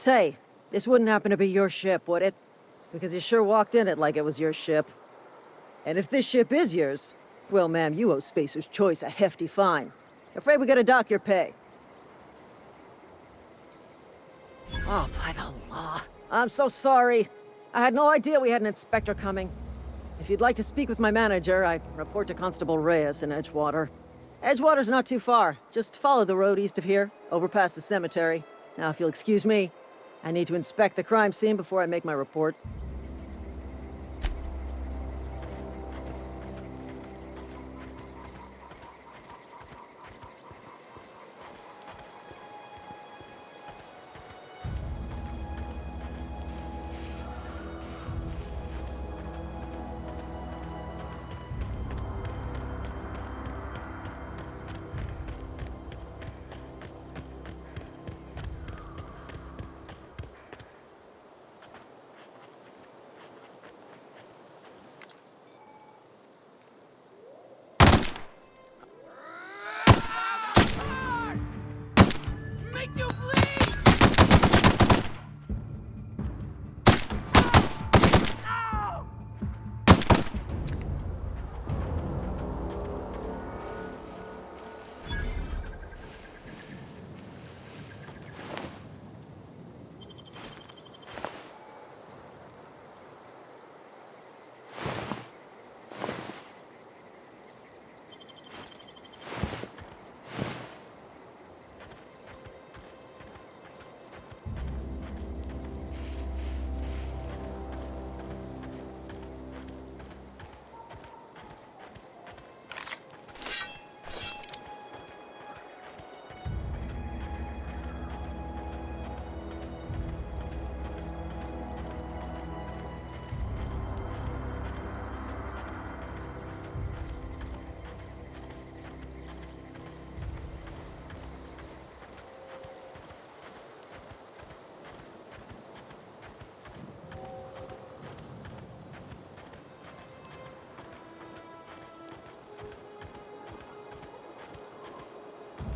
Say, this wouldn't happen to be your ship, would it? Because you sure walked in it like it was your ship. And if this ship is yours, well, ma'am, you owe Spacer's Choice a hefty fine. Afraid we gotta dock your pay. Oh, by the law. I'm so sorry. I had no idea we had an inspector coming. If you'd like to speak with my manager, I'd report to Constable Reyes in Edgewater. Edgewater's not too far. Just follow the road east of here, over past the cemetery. Now, if you'll excuse me, I need to inspect the crime scene before I make my report.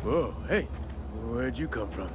Whoa, hey, where'd you come from?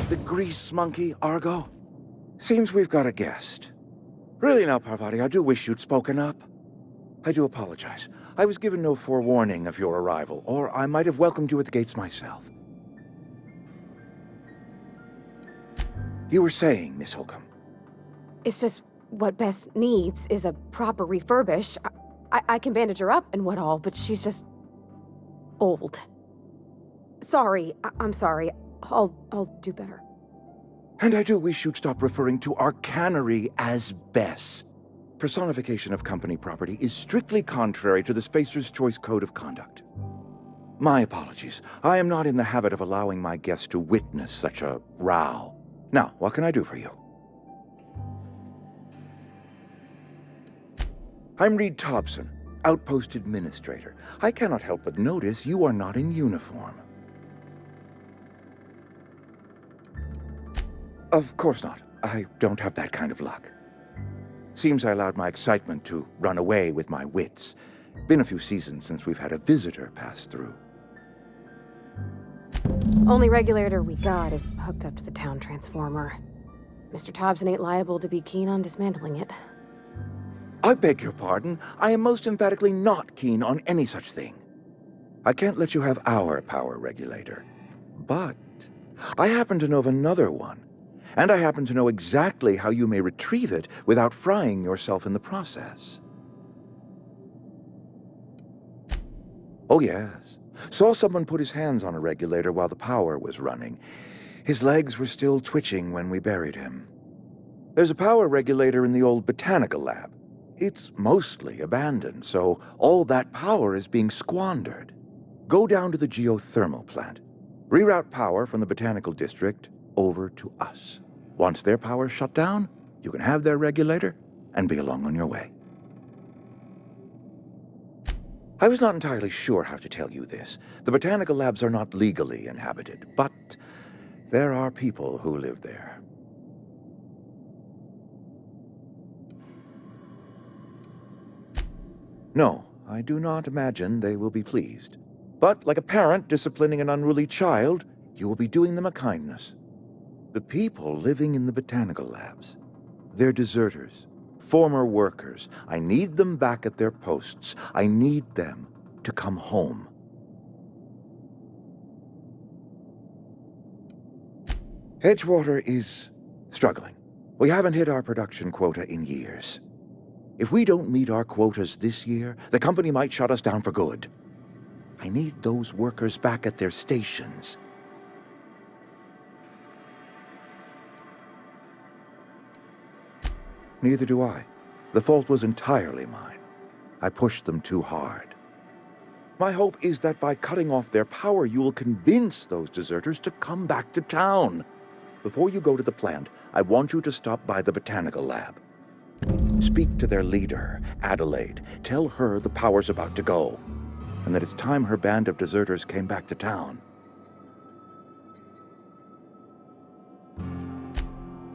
The grease monkey, Argo? Seems we've got a guest. Really now, Parvati, I do wish you'd spoken up. I do apologize. I was given no forewarning of your arrival, or I might have welcomed you at the gates myself. You were saying, Miss Holcomb. It's just what Bess needs is a proper refurbish. I can bandage her up and what all, but she's just old. Sorry, I'm sorry. I'll do better. And I do wish you'd stop referring to our cannery as Bess. Personification of company property is strictly contrary to the Spacer's Choice Code of Conduct. My apologies. I am not in the habit of allowing my guests to witness such a row. Now, what can I do for you? I'm Reed Thompson, Outpost Administrator. I cannot help but notice you are not in uniform. Of course not. I don't have that kind of luck. Seems I allowed my excitement to run away with my wits. Been a few seasons since we've had a visitor pass through. Only regulator we got is hooked up to the town transformer. Mr. Thompson ain't liable to be keen on dismantling it. I beg your pardon. I am most emphatically not keen on any such thing. I can't let you have our power regulator. But I happen to know of another one. And I happen to know exactly how you may retrieve it without frying yourself in the process. Oh yes. Saw someone put his hands on a regulator while the power was running. His legs were still twitching when we buried him. There's a power regulator in the old botanical lab. It's mostly abandoned, so all that power is being squandered. Go down to the geothermal plant. Reroute power from the botanical district over to us. Once their power's shut down, you can have their regulator and be along on your way. I was not entirely sure how to tell you this. The botanical labs are not legally inhabited, but there are people who live there. No, I do not imagine they will be pleased. But like a parent disciplining an unruly child, you will be doing them a kindness. The people living in the botanical labs, they're deserters, former workers. I need them back at their posts. I need them to come home. Edgewater is struggling. We haven't hit our production quota in years. If we don't meet our quotas this year, the company might shut us down for good. I need those workers back at their stations. Neither do I. The fault was entirely mine. I pushed them too hard. My hope is that by cutting off their power, you will convince those deserters to come back to town. Before you go to the plant, I want you to stop by the botanical lab. Speak to their leader, Adelaide. Tell her the power's about to go, and that it's time her band of deserters came back to town.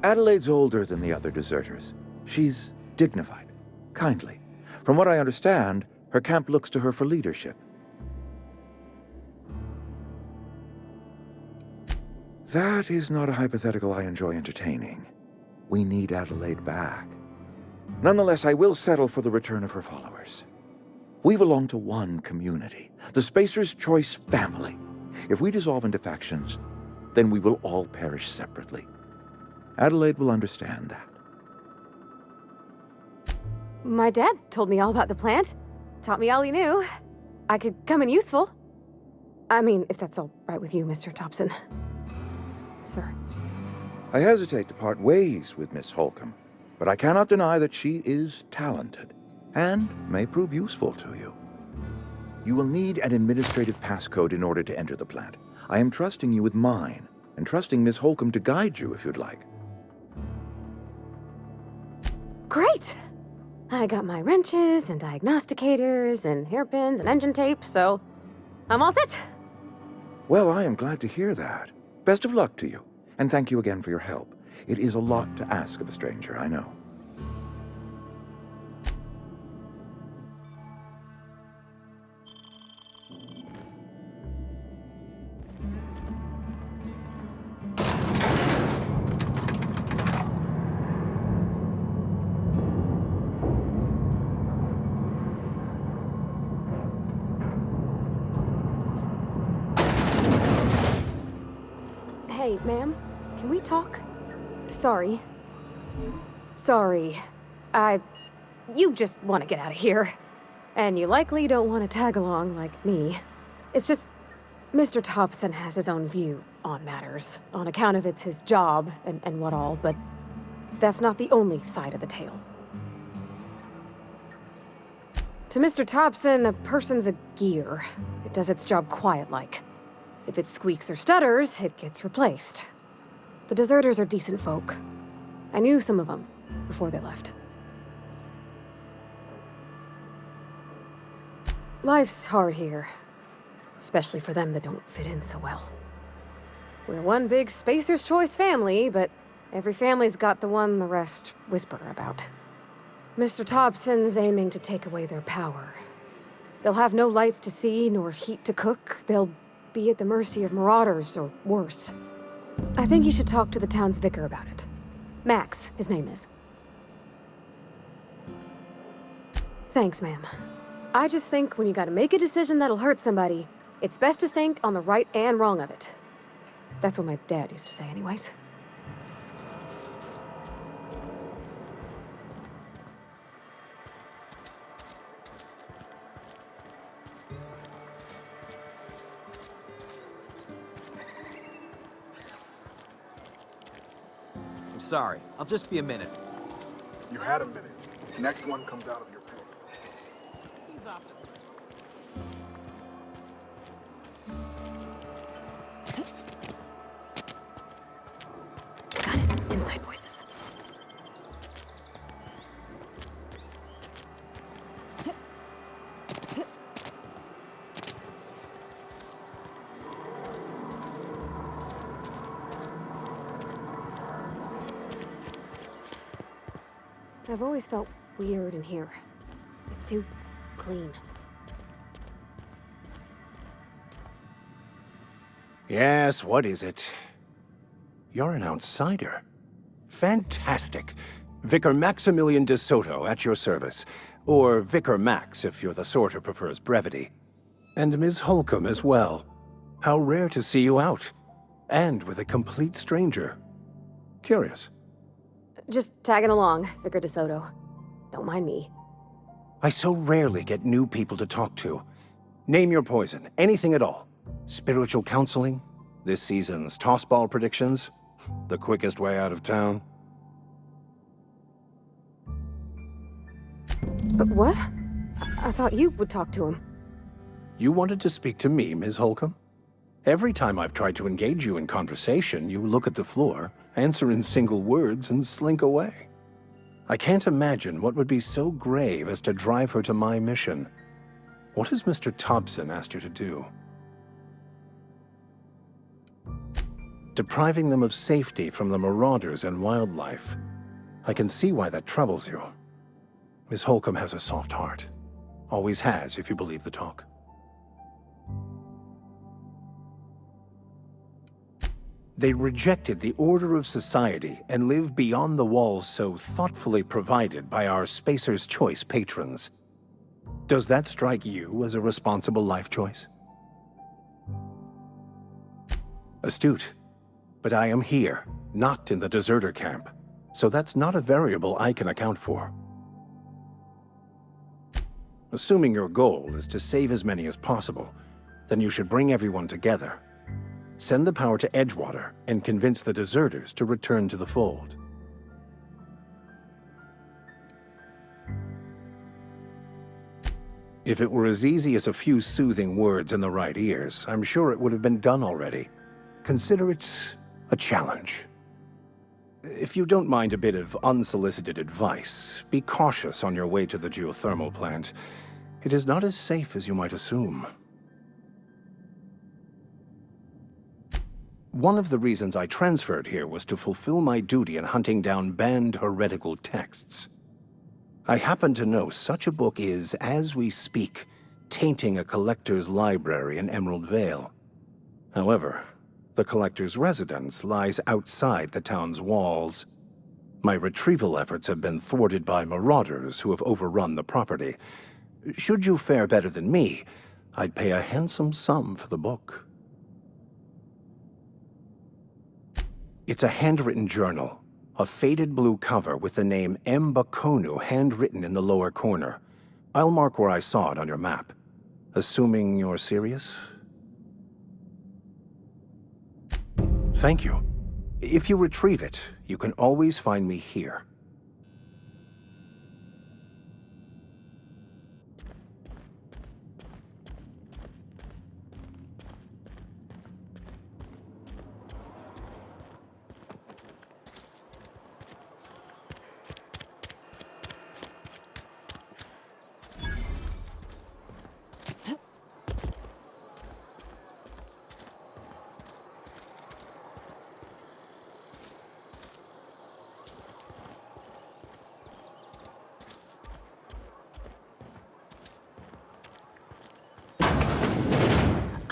Adelaide's older than the other deserters. She's dignified, kindly. From what I understand, her camp looks to her for leadership. That is not a hypothetical I enjoy entertaining. We need Adelaide back. Nonetheless, I will settle for the return of her followers. We belong to one community, the Spacer's Choice family. If we dissolve into factions, then we will all perish separately. Adelaide will understand that. My dad told me all about the plant. Taught me all he knew. I could come in useful. I mean, if that's all right with you, Mr. Thompson. Sir. I hesitate to part ways with Miss Holcomb, but I cannot deny that she is talented and may prove useful to you. You will need an administrative passcode in order to enter the plant. I am trusting you with mine, and trusting Miss Holcomb to guide you if you'd like. Great! I got my wrenches and diagnosticators and hairpins and engine tape, so I'm all set. Well, I am glad to hear that. Best of luck to you, and thank you again for your help. It is a lot to ask of a stranger, I know. Hey, ma'am, can we talk? Sorry. Sorry. You just want to get out of here. And you likely don't want to tag along like me. It's just, Mr. Thompson has his own view on matters, on account of it's his job and what all, but that's not the only side of the tale. To Mr. Thompson, a person's a gear. It does its job quiet-like. If it squeaks or stutters, it gets replaced. The deserters are decent folk. I knew some of them before they left. Life's hard here, especially for them that don't fit in so well. We're one big Spacer's Choice family, but every family's got the one the rest whisper about. Mr. Thompson's aiming to take away their power. They'll have no lights to see, nor heat to cook. They'll be at the mercy of marauders, or worse. I think you should talk to the town's vicar about it. Max, his name is. Thanks, ma'am. I just think when you gotta make a decision that'll hurt somebody, it's best to think on the right and wrong of it. That's what my dad used to say anyways. I'm sorry. I'll just be a minute. You had a minute. Next one comes out of your pay. He's off the... Got it. Inside voices. I've always felt weird in here. It's too clean. Yes, what is it? You're an outsider. Fantastic. Vicar Maximilian de Soto at your service. Or Vicar Max, if you're the sort who prefers brevity. And Ms. Holcomb as well. How rare to see you out. And with a complete stranger. Curious. Just tagging along, Vicar de Soto. Don't mind me. I so rarely get new people to talk to. Name your poison, anything at all. Spiritual counseling? This season's tossball predictions? The quickest way out of town? What? I thought you would talk to him. You wanted to speak to me, Ms. Holcomb? Every time I've tried to engage you in conversation, you look at the floor, answer in single words, and slink away. I can't imagine what would be so grave as to drive her to my mission. What has Mr. Thompson asked her to do? Depriving them of safety from the marauders and wildlife. I can see why that troubles you. Miss Holcomb has a soft heart. Always has, if you believe the talk. They rejected the order of society and live beyond the walls so thoughtfully provided by our Spacer's Choice patrons. Does that strike you as a responsible life choice? Astute. But I am here, not in the deserter camp, so that's not a variable I can account for. Assuming your goal is to save as many as possible, then you should bring everyone together. Send the power to Edgewater and convince the deserters to return to the fold. If it were as easy as a few soothing words in the right ears, I'm sure it would have been done already. Consider it a challenge. If you don't mind a bit of unsolicited advice, be cautious on your way to the geothermal plant. It is not as safe as you might assume. One of the reasons I transferred here was to fulfill my duty in hunting down banned heretical texts. I happen to know such a book is, as we speak, tainting a collector's library in Emerald Vale. However, the collector's residence lies outside the town's walls. My retrieval efforts have been thwarted by marauders who have overrun the property. Should you fare better than me, I'd pay a handsome sum for the book. It's a handwritten journal. A faded blue cover with the name M. Bakonu handwritten in the lower corner. I'll mark where I saw it on your map. Assuming you're serious? Thank you. If you retrieve it, you can always find me here.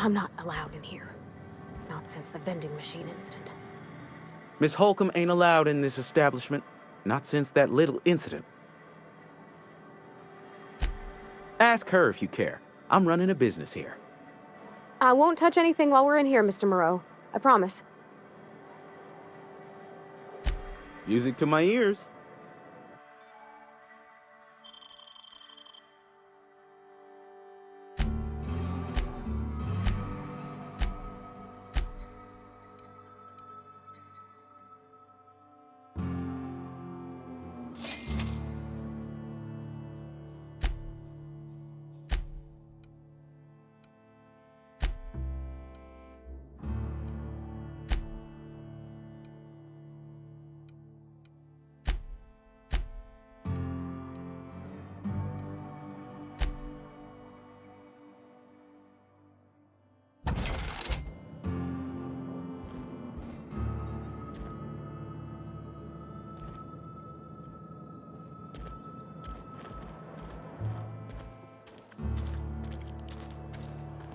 I'm not allowed in here. Not since the vending machine incident. Miss Holcomb ain't allowed in this establishment. Not since that little incident. Ask her if you care. I'm running a business here. I won't touch anything while we're in here, Mr. Moreau. I promise. Music to my ears.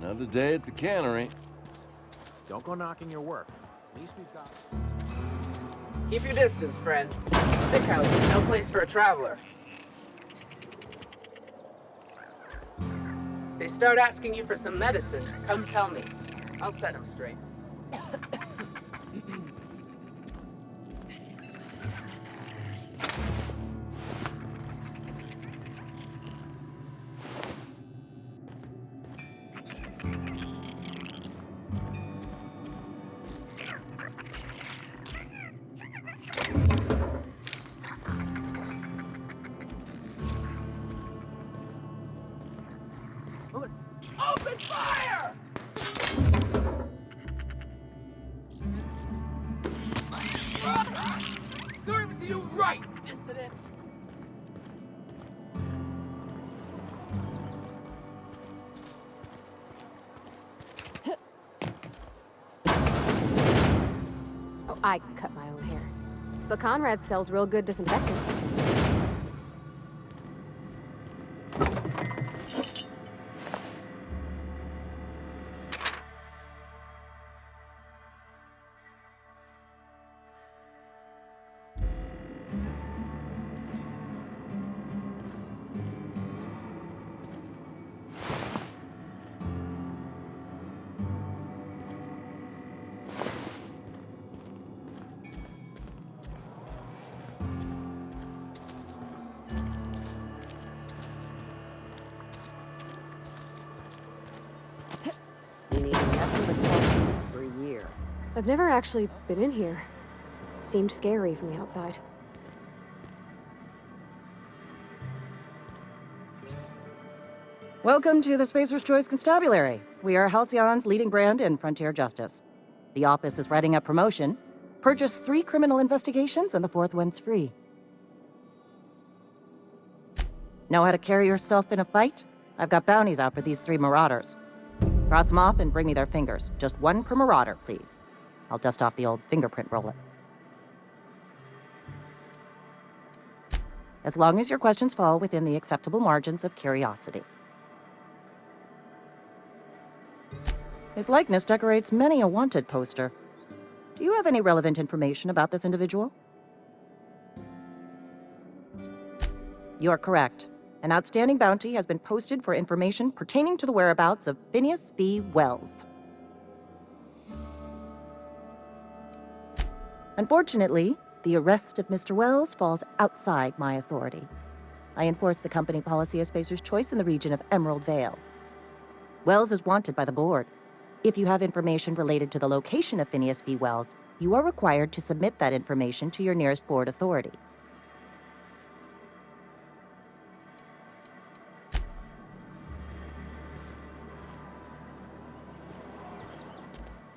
Another day at the cannery. Don't go knocking your work. At least we've got... Keep your distance, friend. Sick house is no place for a traveler. If they start asking you for some medicine, come tell me. I'll set them straight. Open fire! Serves you right, dissident! Oh, I cut my own hair. But Conrad sells real good disinfectant. I've never actually been in here. Seemed scary from the outside. Welcome to the Spacer's Choice Constabulary. We are Halcyon's leading brand in frontier justice. The office is writing up promotion. Purchase 3 criminal investigations and the 4th one's free. Know how to carry yourself in a fight? I've got bounties out for these 3 marauders. Cross them off and bring me their fingers. Just 1 per marauder, please. I'll dust off the old fingerprint roller. As long as your questions fall within the acceptable margins of curiosity. His likeness decorates many a wanted poster. Do you have any relevant information about this individual? You are correct. An outstanding bounty has been posted for information pertaining to the whereabouts of Phineas V. Wells. Unfortunately, the arrest of Mr. Wells falls outside my authority. I enforce the company policy of Spacer's Choice in the region of Emerald Vale. Wells is wanted by the board. If you have information related to the location of Phineas V. Wells, you are required to submit that information to your nearest board authority.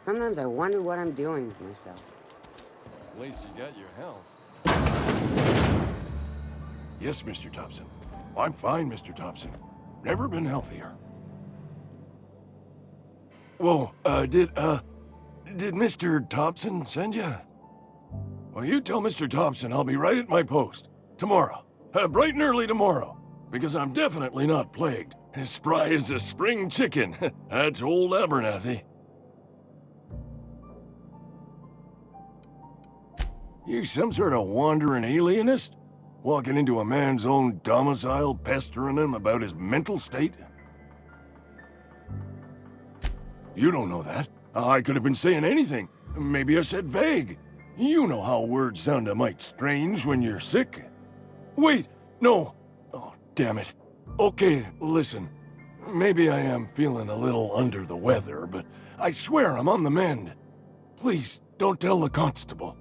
Sometimes I wonder what I'm doing with myself. At least you got your health. Yes, Mr. Thompson. I'm fine, Mr. Thompson. Never been healthier. Whoa, did Mr. Thompson send you? Well, you tell Mr. Thompson I'll be right at my post. Tomorrow. Bright and early tomorrow. Because I'm definitely not plagued. As spry as a spring chicken. That's old Abernathy. You some sort of wandering alienist? Walking into a man's own domicile, pestering him about his mental state? You don't know that. I could have been saying anything. Maybe I said vague. You know how words sound a mite strange when you're sick. Wait, no. Oh, damn it. Okay, listen. Maybe I am feeling a little under the weather, but I swear I'm on the mend. Please, don't tell the constable.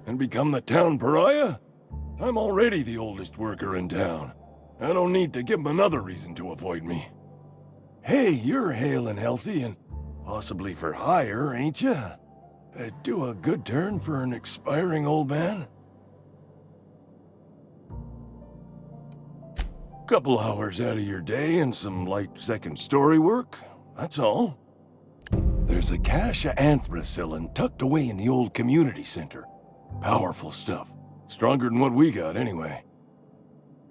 And become the town pariah? I'm already the oldest worker in town. I don't need to give him another reason to avoid me. Hey, you're hale and healthy and possibly for hire, ain't you? Do a good turn for an expiring old man? Couple hours out of your day and some light second-story work, that's all. There's a cache of anthracillin tucked away in the old community center. Powerful stuff. Stronger than what we got, anyway.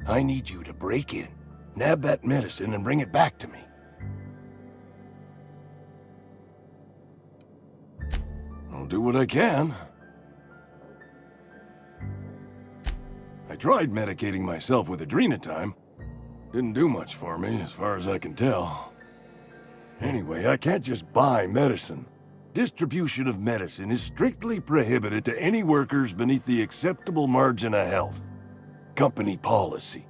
I need you to break in, nab that medicine, and bring it back to me. I'll do what I can. I tried medicating myself with adrenatime. Didn't do much for me, as far as I can tell. Anyway, I can't just buy medicine. Distribution of medicine is strictly prohibited to any workers beneath the acceptable margin of health. Company policy.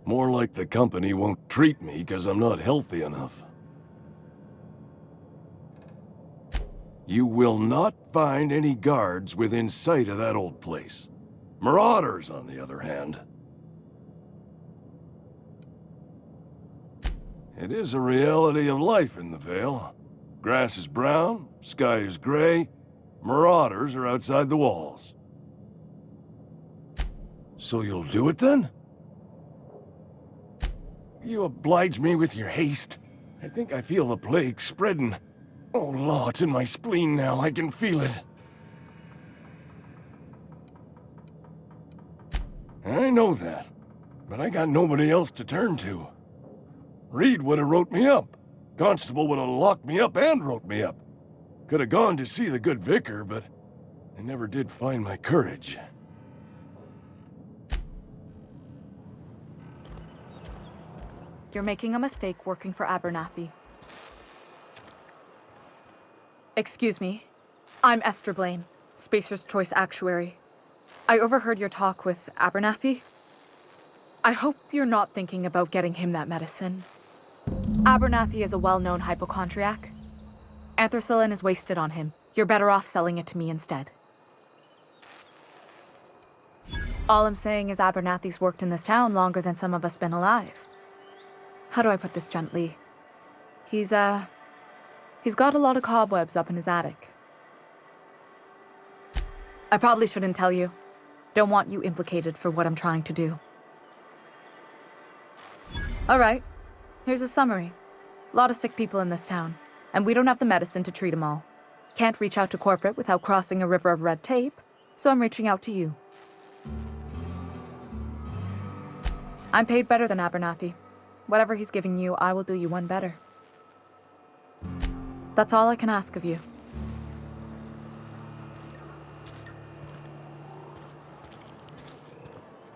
More like the company won't treat me because I'm not healthy enough. You will not find any guards within sight of that old place. Marauders, on the other hand. It is a reality of life in the Vale. Grass is brown, sky is gray, marauders are outside the walls. So you'll do it then? You oblige me with your haste. I think I feel the plague spreading. Oh, Law, it's in my spleen now. I can feel it. I know that, but I got nobody else to turn to. Reed would have wrote me up. Constable would have locked me up and wrote me up. Could have gone to see the good vicar, but I never did find my courage. You're making a mistake working for Abernathy. Excuse me. I'm Esther Blaine, Spacer's Choice Actuary. I overheard your talk with Abernathy. I hope you're not thinking about getting him that medicine. Abernathy is a well-known hypochondriac. Anthracillin is wasted on him. You're better off selling it to me instead. All I'm saying is Abernathy's worked in this town longer than some of us been alive. How do I put this gently? He's got a lot of cobwebs up in his attic. I probably shouldn't tell you. Don't want you implicated for what I'm trying to do. All right, here's a summary. A lot of sick people in this town, and we don't have the medicine to treat them all. Can't reach out to corporate without crossing a river of red tape, so I'm reaching out to you. I'm paid better than Abernathy. Whatever he's giving you, I will do you one better. That's all I can ask of you.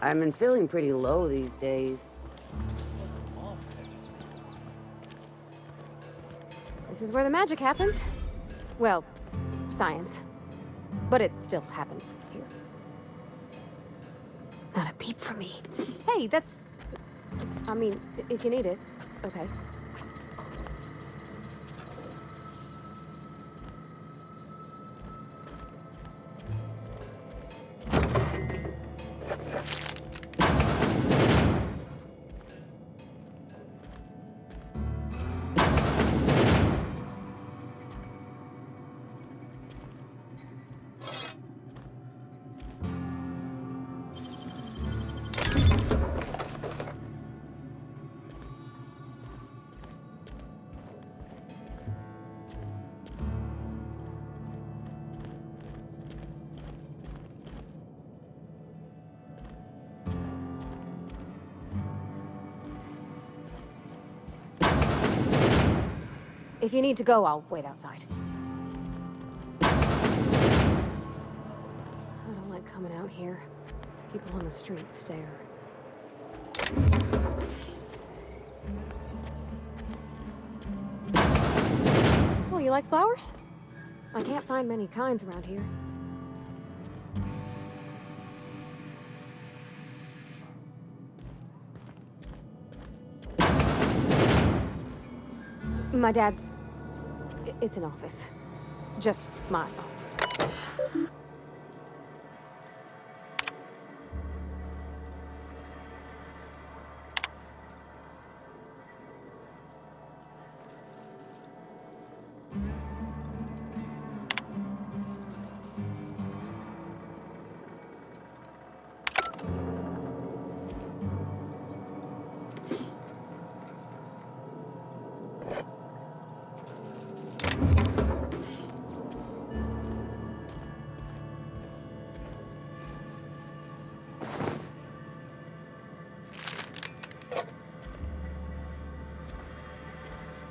I've been feeling pretty low these days. This is where the magic happens. Well, science. But it still happens here. Not a peep from me. Hey, that's... I mean, if you need it, okay. If you need to go, I'll wait outside. I don't like coming out here. People on the street stare. Oh, you like flowers? I can't find many kinds around here. My dad's... It's an office. Just my office.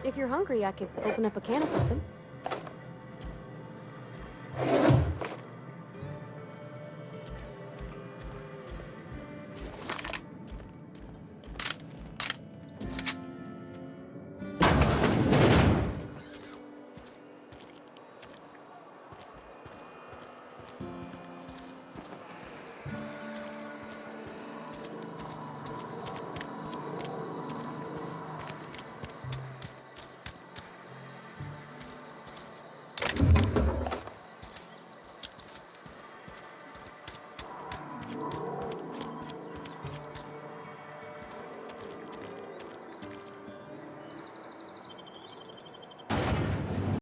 If you're hungry, I could open up a can of something.